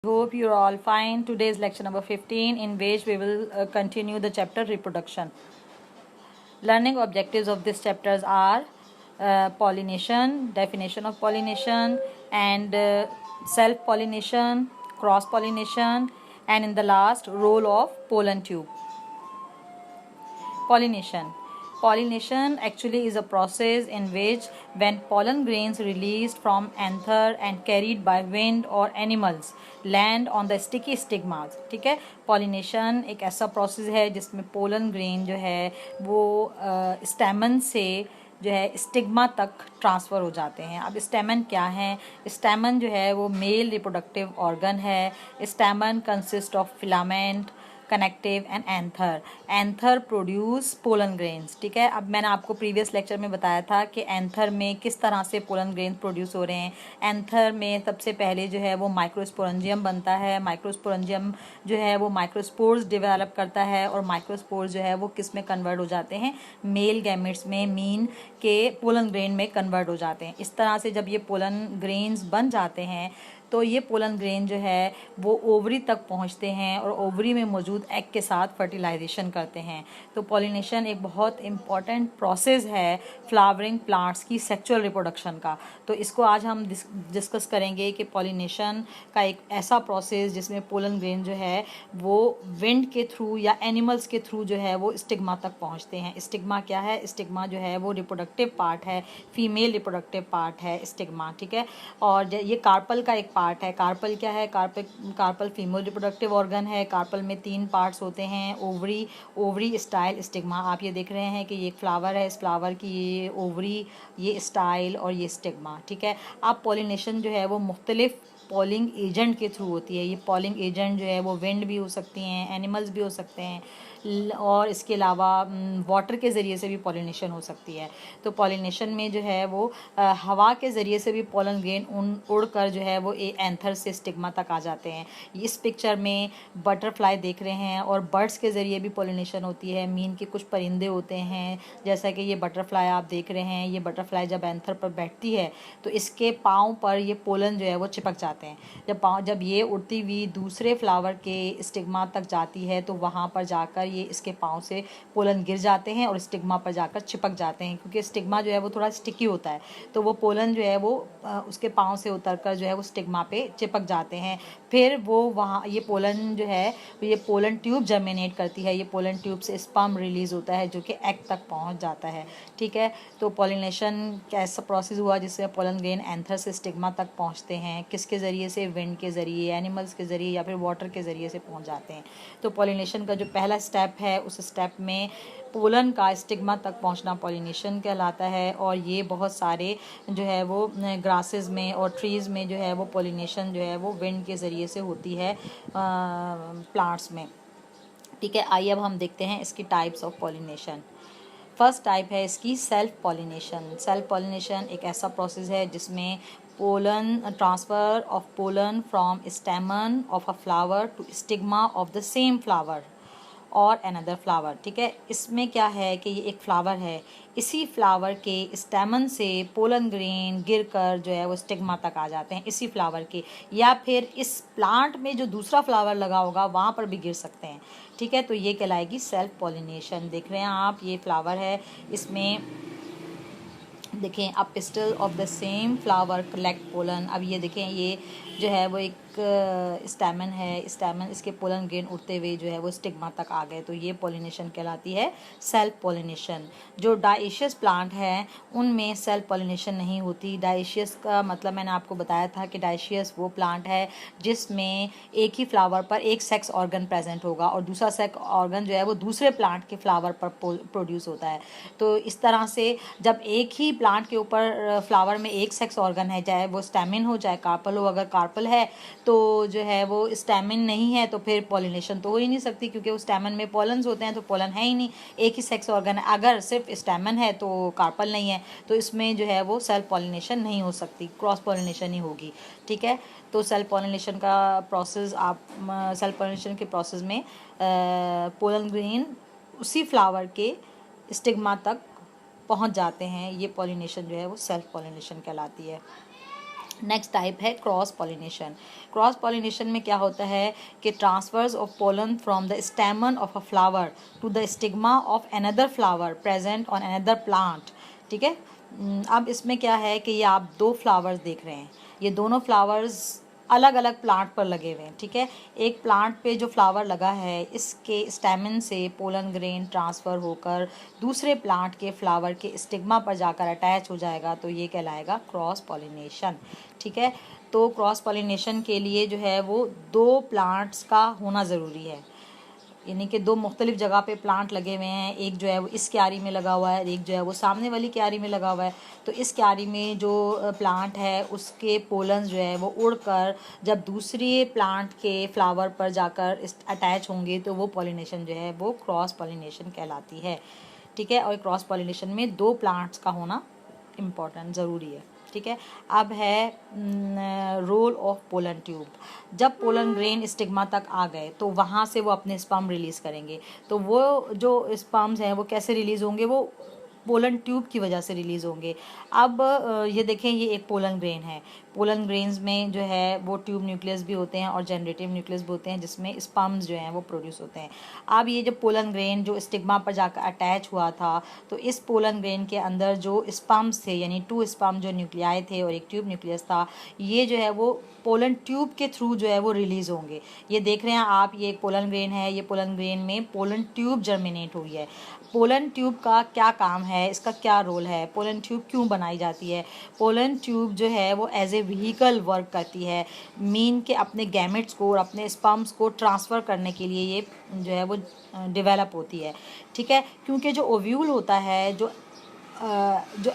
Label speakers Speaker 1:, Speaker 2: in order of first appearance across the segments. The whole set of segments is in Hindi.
Speaker 1: Hope you're all fine. Today's lecture number 15, in which we will continue the chapter reproduction. Learning objectives of this chapters are pollination, definition of pollination, and self pollination, cross pollination, and in the last, role of pollen tube. Pollination. Pollination actually is a process in which when pollen grains released from anther and carried by wind or animals land on the sticky stigmas. ठीक है, pollination एक ऐसा process है जिसमें pollen grain जो है वो stamen से जो है स्टिग्मा तक ट्रांसफ़र हो जाते हैं। अब स्टेमन क्या है? स्टेमन जो है वो मेल रिप्रोडक्टिव ऑर्गन है। स्टेमन consist of filament, connective and anther. Anther produce pollen grains. ठीक है, अब मैंने आपको प्रीवियस लेक्चर में बताया था कि एंथर में किस तरह से पोलन ग्रेन्स प्रोड्यूस हो रहे हैं। एंथर में सबसे पहले जो है वो माइक्रोस्पोरेंजियम बनता है। माइक्रोस्पोरेंजियम जो है वो माइक्रोस्पोर्स डेवलप करता है और माइक्रोस्पोर्स जो है वो किस में कन्वर्ट हो जाते हैं? मेल गैमेट्स में, मीन के पोलन ग्रेन में कन्वर्ट हो जाते हैं। इस तरह से जब ये पोलन ग्रेन्स बन जाते हैं तो ये पोलन ग्रेन जो है वो ओवरी तक पहुंचते हैं और ओवरी में मौजूद एग के साथ फर्टिलाइजेशन करते हैं। तो पॉलिनेशन एक बहुत इम्पॉर्टेंट प्रोसेस है फ्लावरिंग प्लांट्स की सेक्सुअल रिप्रोडक्शन का। तो इसको आज हम डिस्कस करेंगे कि पॉलिनेशन का एक ऐसा प्रोसेस जिसमें पोलन ग्रेन जो है वो विंड के थ्रू या एनिमल्स के थ्रू जो है वो स्टिग्मा तक पहुँचते हैं। स्टिग्मा क्या है? स्टिग्मा जो है वो रिप्रोडक्टिव पार्ट है, फीमेल रिप्रोडक्टिव पार्ट है स्टिग्मा। ठीक है, और ये कार्पल का एक पार्ट है। कार्पल क्या है? कार्पल फीमेल रिप्रोडक्टिव ऑर्गन है। कार्पल में 3 पार्ट्स होते हैं, ओवरी स्टाइल, स्टिग्मा। आप ये देख रहे हैं कि ये एक फ्लावर है, इस फ्लावर की ये ओवरी, ये स्टाइल और ये स्टिग्मा। ठीक है, अब पॉलिनेशन जो है वो मुख्तलिफ पॉलिंग एजेंट के थ्रू होती है। ये पॉलिंग एजेंट जो है वो विंड भी हो सकती हैं, एनिमल्स भी हो सकते हैं, और इसके अलावा वाटर के ज़रिए से भी पॉलिनेशन हो सकती है। तो पॉलिनेशन में जो है वो हवा के ज़रिए से भी पोलन ग्रेन उड़कर जो है वो एंथर से स्टिग्मा तक आ जाते हैं। इस पिक्चर में बटरफ्लाई देख रहे हैं और बर्ड्स के ज़रिए भी पॉलिनेशन होती है। मीन के कुछ परिंदे होते हैं, जैसा कि ये बटरफ्लाई आप देख रहे हैं। ये बटरफ्लाई जब एंथर पर बैठती है तो इसके पाँव पर ये पोलन जो है वो चिपक जाते हैं। जब ये उड़ती हुई दूसरे फ्लावर के स्टिग्मा तक जाती है तो वहाँ पर जाकर ये इसके पाँव से पोलन गिर जाते हैं और स्टिग्मा पर जाकर चिपक जाते हैं, क्योंकि स्टिग्मा जो है वो थोड़ा स्टिकी होता है। तो वो पोलन जो है वो उसके पाँव से उतरकर जो है वो स्टिग्मा पे चिपक जाते हैं। फिर वो वहाँ ये पोलन जो है ये पोलन ट्यूब जर्मिनेट करती है। ये पोलन ट्यूब से स्पर्म रिलीज़ होता है जो कि एग तक पहुँच जाता है। ठीक है, तो पॉलिनेशन कैसा प्रोसेस हुआ जिससे पोलन ग्रेन एंथर से स्टिग्मा तक पहुँचते हैं? किसके ज़रिए से? विंड के ज़रिए, एनिमल्स के ज़रिए या फिर वाटर के ज़रिए से पहुँच जाते हैं। तो पॉलिनेशन का जो पहला स्टेप है उस स्टेप में पोलन का स्टिग्मा तक पहुंचना पॉलिनेशन कहलाता है। और ये बहुत सारे जो है वो ग्रासेस में और ट्रीज़ में जो है वो पॉलिनेशन जो है वो विंड के ज़रिए से होती है प्लांट्स में। ठीक है, आइए अब हम देखते हैं इसकी types of pollination. First type है इसकी सेल्फ पॉलिनेशन। सेल्फ पॉलिनेशन एक ऐसा प्रोसेस है जिसमें pollen transfer of pollen from stamen of a flower to stigma of the same flower और अनदर फ्लावर। ठीक है, इसमें क्या है कि ये एक फ्लावर है, इसी फ्लावर के स्टेमन से पोलन ग्रेन गिरकर जो है वो स्टिग्मा तक आ जाते हैं इसी फ्लावर के, या फिर इस प्लांट में जो दूसरा फ्लावर लगा होगा वहाँ पर भी गिर सकते हैं। ठीक है, तो ये कहलाएगी सेल्फ पॉलिनेशन। देख रहे हैं आप, ये फ्लावर है, इसमें देखें अब pistol of the same flower collect pollen. अब ये देखें, ये जो है वो एक स्टेमन है, स्टेमन इसके पोलन ग्रेन उड़ते हुए जो है वो स्टिग्मा तक आ गए, तो ये पॉलिनेशन कहलाती है सेल्फ पॉलिनेशन। जो डाइशियस प्लांट है उनमें सेल्फ पॉलिनेशन नहीं होती। डाइशियस का मतलब मैंने आपको बताया था कि डाइशियस वो प्लांट है जिसमें एक ही फ्लावर पर एक सेक्स ऑर्गन प्रेजेंट होगा और दूसरा सेक्स ऑर्गन जो है वो दूसरे प्लांट के फ्लावर पर प्रोड्यूस होता है। तो इस तरह से जब एक ही प्लांट के ऊपर फ्लावर में एक सेक्स ऑर्गन है, चाहे वो स्टेमिन हो चाहे कार्पल हो, अगर कार्पल है तो जो है वो स्टेमिन नहीं है तो फिर पॉलिनेशन तो हो ही नहीं सकती, क्योंकि उस स्टेमन में पोलन्स होते हैं तो पोलन है ही नहीं, एक ही सेक्स ऑर्गन है। अगर सिर्फ स्टेमन है तो कार्पल नहीं है, तो इसमें जो है वो सेल्फ पॉलिनेशन नहीं हो सकती, क्रॉस पॉलिनेशन ही होगी। ठीक है, तो सेल्फ पॉलिनेशन का प्रोसेस आप सेल्फ पॉलिनेशन के प्रोसेस में पोलन ग्रेन उसी फ्लावर के स्टिग्मा तक पहुंच जाते हैं। ये पॉलिनेशन जो है वो सेल्फ पॉलिनेशन कहलाती है। नेक्स्ट टाइप है क्रॉस पॉलिनेशन। क्रॉस पॉलिनेशन में क्या होता है कि transfers of pollen from the stamen of a flower to the stigma of another flower present on another plant. ठीक है, अब इसमें क्या है कि ये आप दो फ्लावर्स देख रहे हैं, ये दोनों फ्लावर्स अलग अलग प्लांट पर लगे हुए हैं। ठीक है, एक प्लांट पे जो फ्लावर लगा है इसके स्टेमन से पोलन ग्रेन ट्रांसफ़र होकर दूसरे प्लांट के फ्लावर के स्टिग्मा पर जाकर अटैच हो जाएगा, तो ये कहलाएगा क्रॉस पॉलिनेशन। ठीक है, तो क्रॉस पॉलिनेशन के लिए जो है वो दो प्लांट्स का होना ज़रूरी है, यानी कि दो मुख्तलिफ जगह पे प्लांट लगे हुए हैं, एक जो है वो इस क्यारी में लगा हुआ है, एक जो है वो सामने वाली क्यारी में लगा हुआ है। तो इस क्यारी में जो प्लांट है उसके पोलन जो है वो उड़कर जब दूसरी प्लांट के फ्लावर पर जाकर अटैच होंगे तो वो पॉलिनेशन जो है वो क्रॉस पॉलिनेशन कहलाती है। ठीक है, और क्रॉस पॉलिनेशन में दो प्लांट्स का होना इम्पॉर्टेंट ज़रूरी है। ठीक है, अब है रोल ऑफ पोलन ट्यूब। जब पोलन ग्रेन स्टिग्मा तक आ गए तो वहाँ से वो अपने स्पर्म रिलीज़ करेंगे। तो वो जो स्पर्म्स हैं वो कैसे रिलीज़ होंगे, वो पोलन ट्यूब की वजह से रिलीज़ होंगे। अब ये देखें, ये एक पोलन ग्रेन है। पोलन ग्रेन्स में जो है वो ट्यूब न्यूक्लियस भी होते हैं और जनरेटिव न्यूक्लियस भी होते हैं जिसमें स्पर्म्स जो हैं वो प्रोड्यूस होते हैं। अब ये जो पोलन ग्रेन जो स्टिग्मा पर जाकर अटैच हुआ था, तो इस पोलन ग्रेन के अंदर जो स्पर्म्स थे, यानी 2 स्पर्म जो न्यूक्लियाई थे और एक ट्यूब न्यूक्लियस था, ये जो है वो पोलन ट्यूब के थ्रू जो है वो रिलीज़ होंगे। ये देख रहे हैं आप, ये एक पोलन ग्रेन है, ये पोलन ग्रेन में पोलन ट्यूब जर्मिनेट हुई है। पोलन ट्यूब का क्या काम है, इसका क्या रोल है, पोलन ट्यूब क्यों बनाई जाती है? पोलन ट्यूब जो है वो एज ए व्हीकल वर्क करती है, मीन के अपने गैमेट्स को और अपने स्पर्म्स को ट्रांसफ़र करने के लिए ये जो है वो डेवलप होती है। ठीक है, क्योंकि जो ओव्यूल होता है, जो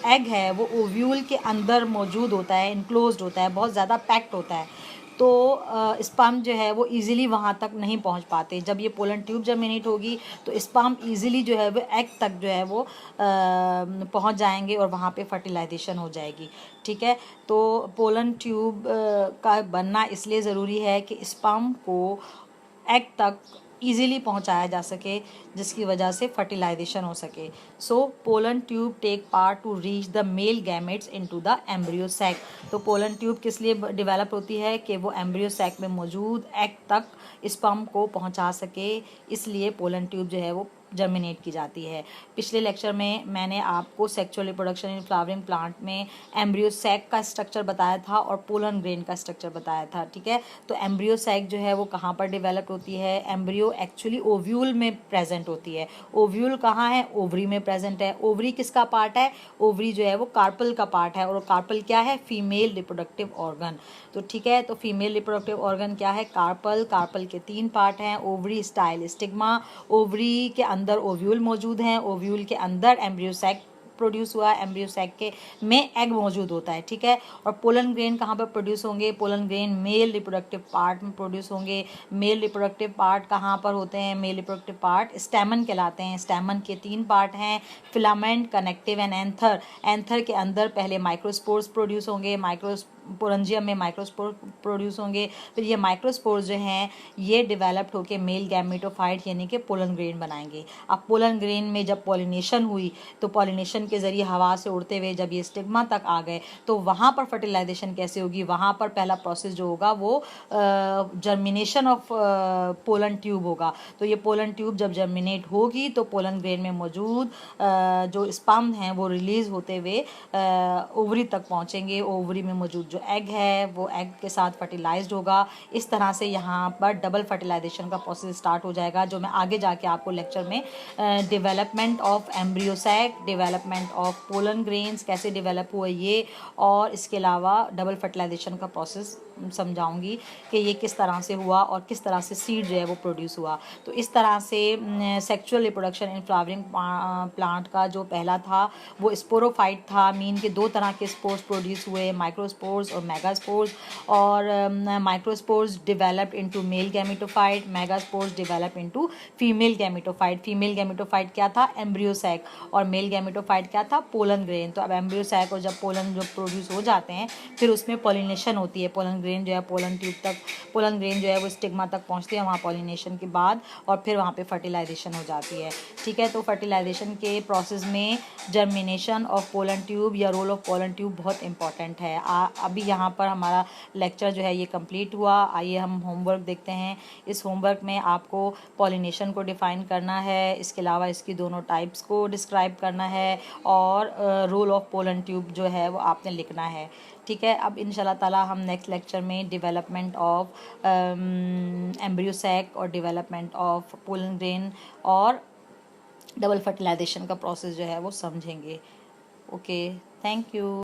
Speaker 1: एग है वो ओव्यूल के अंदर मौजूद होता है, इनक्लोज्ड होता है, बहुत ज़्यादा पैक्ड होता है, तो स्पर्म जो है वो इजीली वहाँ तक नहीं पहुँच पाते। जब ये पोलन ट्यूब जर्मिनेट होगी तो स्पर्म इजीली जो है वो एग तक जो है वो पहुँच जाएंगे और वहाँ पे फर्टिलाइजेशन हो जाएगी। ठीक है, तो पोलन ट्यूब का बनना इसलिए ज़रूरी है कि स्पर्म को एग तक ईज़िली पहुंचाया जा सके, जिसकी वजह से फर्टिलाइजेशन हो सके। So pollen tube take part to reach the male gametes into the embryo sac. तो पोलन ट्यूब किस लिए डेवलप होती है कि वो एम्ब्रियो सैक में मौजूद एग तक स्पर्म को पहुंचा सके, इसलिए पोलन ट्यूब जो है वो जर्मिनेट की जाती है। पिछले लेक्चर में मैंने आपको sexual reproduction in flowering plant में एम्ब्रियो सैक का स्ट्रक्चर बताया था और पोलन ग्रेन का स्ट्रक्चर बताया था। ठीक है, तो एम्ब्रियो सैक जो है वो कहाँ पर डेवलप होती है? एम्ब्रियो एक्चुअली ओव्यूल में प्रेजेंट होती है। ओव्यूल कहाँ है? ओवरी में प्रेजेंट है। ओवरी किसका पार्ट है? ओवरी जो है वो कार्पल का पार्ट है, और कार्पल क्या है? Female reproductive organ. तो ठीक है, तो फीमेल रिप्रोडक्टिव ऑर्गन क्या है? कार्पल। कार्पल के 3 पार्ट हैं, ओवरी, स्टाइल, स्टिग्मा। ओवरी के अंदर ओव्यूल मौजूद हैं, ओव्यूल के अंदर एम्ब्रियो सैक प्रोड्यूस हुआ, एम्ब्रियो सैक के में एग मौजूद होता है। ठीक है, और पोलन ग्रेन कहाँ पर प्रोड्यूस होंगे? Pollen grain male reproductive part में प्रोड्यूस होंगे। मेल रिप्रोडक्टिव पार्ट कहाँ पर होते हैं? मेल रिप्रोडक्टिव पार्ट स्टैमन कहलाते हैं। स्टैमन के 3 पार्ट हैं, filament, connective and anther. Anther के अंदर पहले माइक्रोस्पोर्स प्रोड्यूस होंगे, पोरंजियम में माइक्रोस्पोर प्रोड्यूस होंगे, फिर ये माइक्रोस्पोर्स जो हैं ये डेवलप्ड होकर मेल गैमेटोफाइट यानी कि पोलन ग्रेन बनाएंगे। अब पोलन ग्रेन में जब पॉलिनेशन हुई तो पॉलिनेशन के ज़रिए हवा से उड़ते हुए जब ये स्टिग्मा तक आ गए तो वहाँ पर फर्टिलाइजेशन कैसे होगी? वहाँ पर पहला प्रोसेस जो होगा वो जर्मिनेशन ऑफ पोलन ट्यूब होगा। तो ये पोलन ट्यूब जब जर्मिनेट होगी तो पोलन ग्रेन में मौजूद जो स्पर्म हैं वो रिलीज़ होते हुए ओवरी तक पहुँचेंगे। ओवरी में मौजूद जो एग है वो एग के साथ फर्टिलाइज्ड होगा। इस तरह से यहाँ पर डबल फर्टिलाइजेशन का प्रोसेस स्टार्ट हो जाएगा, जो मैं आगे जाके आपको लेक्चर में development of embryo sac, development of pollen grains कैसे डेवलप हुए ये, और इसके अलावा डबल फर्टिलाइजेशन का प्रोसेस समझाऊंगी कि ये किस तरह से हुआ और किस तरह से सीड जो है वो प्रोड्यूस हुआ। तो इस तरह से sexual reproduction in flowering plant का जो पहला था वो स्पोरोफाइट था, मीन के 2 तरह के स्पोर्स प्रोड्यूस हुए, माइक्रोस्पोर्स और मेगास्पोर्स। और microspores developed into male gametophyte, megaspores develop into female gametophyte. Female gametophyte क्या था? एम्ब्रियो सैक, और मेल गैमेटोफाइट क्या था? Pollen grain. तो अब एम्ब्रियो सैक और जब पोलन जो प्रोड्यूस हो जाते हैं फिर उसमें पॉलिनेशन होती है, पोलन ग्रेन जो है पोलन ग्रेन जो है वो स्टिग्मा तक पहुंचती है वहाँ पॉलिनेशन के बाद, और फिर वहाँ पे फर्टिलाइजेशन हो जाती है। ठीक है, तो फर्टिलाइजेशन के प्रोसेस में जर्मिनेशन ऑफ पोलन ट्यूब या रोल ऑफ पोलन ट्यूब बहुत इंपॉर्टेंट है। अभी यहाँ पर हमारा लेक्चर जो है ये कंप्लीट हुआ। आइए हम होमवर्क देखते हैं। इस होमवर्क में आपको पॉलिनेशन को डिफ़ाइन करना है, इसके अलावा इसकी दोनों टाइप्स को डिस्क्राइब करना है, और रोल ऑफ पोलन ट्यूब जो है वो आपने लिखना है। ठीक है, अब इंशाल्लाह ताला हम नेक्स्ट लेक्चर में डेवलपमेंट ऑफ एम्ब्रियो सैक और डेवलपमेंट ऑफ पोलन ग्रेन और डबल फर्टिलाइजेशन का प्रोसेस जो है वो समझेंगे। Okay, thank you.